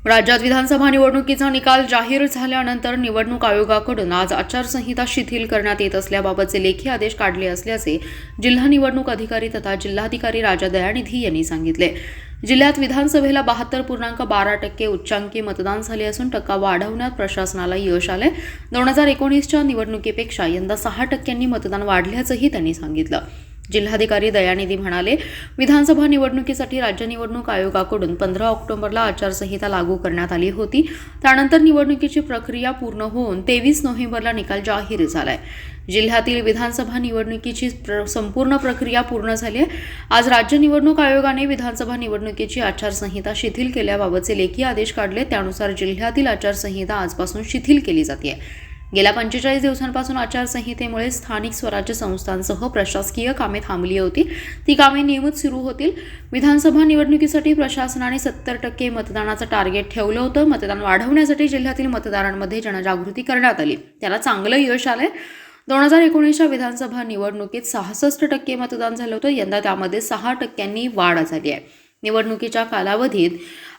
राज्यात विधानसभा निवडणुकीचा निकाल जाहीर झाल्यानंतर निवडणूक आयोगाकडून आज आचारसंहिता शिथिल करण्यात येत असल्याबाबतचे लेखी आदेश काढले असल्याचे जिल्हा निवडणूक अधिकारी तथा जिल्हाधिकारी राजा दयानिधी यांनी सांगितले। जिल्ह्यात विधानसभेला 72.12% उच्चांकी मतदान झाले असून टक्का वाढवण्यात प्रशासनाला यश आले। 2019च्या निवडणुकीपेक्षा यंदा 6% मतदान वाढल्याचंही त्यांनी सांगितलं। जिल्हाधिकारी दयानिधी म्हणाले, विधानसभा निवडणुकीसाठी राज्य निवडणूक आयोगाकडून 15 ऑक्टोबरला आचारसंहिता लागू करण्यात आली होती। त्यानंतर निवडणुकीची प्रक्रिया पूर्ण होऊन 23 नोव्हेंबरला निकाल जाहीर झालाय। जिल्ह्यातील विधानसभा निवडणुकीची संपूर्ण प्रक्रिया पूर्ण झाली आहे। आज राज्य निवडणूक आयोगाने विधानसभा निवडणुकीची आचारसंहिता शिथिल केल्याबाबतचे लेखी आदेश काढले। त्यानुसार जिल्ह्यातील आचारसंहिता आजपासून शिथिल केली जाते। गेल्या 45 दिवसांपासून आचारसंहितेमुळे स्थानिक स्वराज्य संस्थांसह प्रशासकीय कामे थांबली होती। ती कामे नियमित सुरू होतील। विधानसभा निवडणुकीसाठी प्रशासनाने 70% मतदानाचं टार्गेट ठेवलं होतं। मतदान वाढवण्यासाठी जिल्ह्यातील मतदारांमध्ये जनजागृती करण्यात आली, त्याला चांगलं यश आलंय। 2019च्या विधानसभा निवडणुकीत 66% मतदान झालं होतं, यंदा त्यामध्ये 6% वाढ झाली आहे। निवडणुकीच्या कालावधीत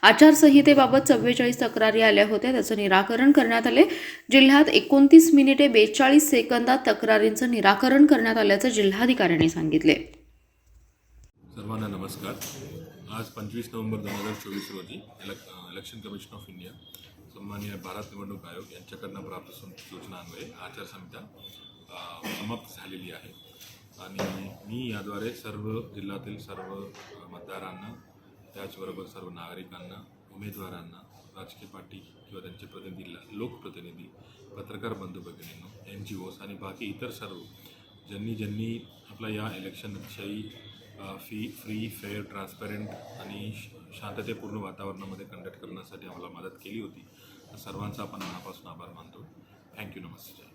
आचारसंहितेबाबत 44 तक्रारी आल्या होत्या, त्याचं निराकरण करण्यात आले। जिल्ह्यात 29 मिनिटे 42 सेकंदात तक्रारींचं निराकरण करण्यात आल्याचं जिल्हाधिकाऱ्यांनी सांगितले। सर्वांना नमस्कार। आज 25 नोव्हेंबर 2024 रोजी इलेक्शन कमिशन ऑफ इंडिया सन्माननीय भारत निवडणूक आयोग यांच्याकडून प्राप्त सूचनान्वये आचारसंहिता समाप्त झालेली आहे आणि मी याद्वारे सर्व जिल्ह्यातील सर्व मतदारांना, त्याचबरोबर सर्व नागरिकांना, उमेदवारांना, राजकीय पार्टी किंवा त्यांचे प्रतिनिधी, लोकप्रतिनिधी, पत्रकार बंधू भगिनींनो, NGOs आणि बाकी इतर सर्व ज्यांनी आपला या इलेक्शन अतिशय फ्री, फेअर, ट्रान्सपरंट आणि शांततेपूर्ण वातावरणामध्ये कंडक्ट करण्यासाठी आम्हाला मदत केली होती। सर्वांचा आपण मनापासून आभार मानतो। थँक्यू, नमस्ते।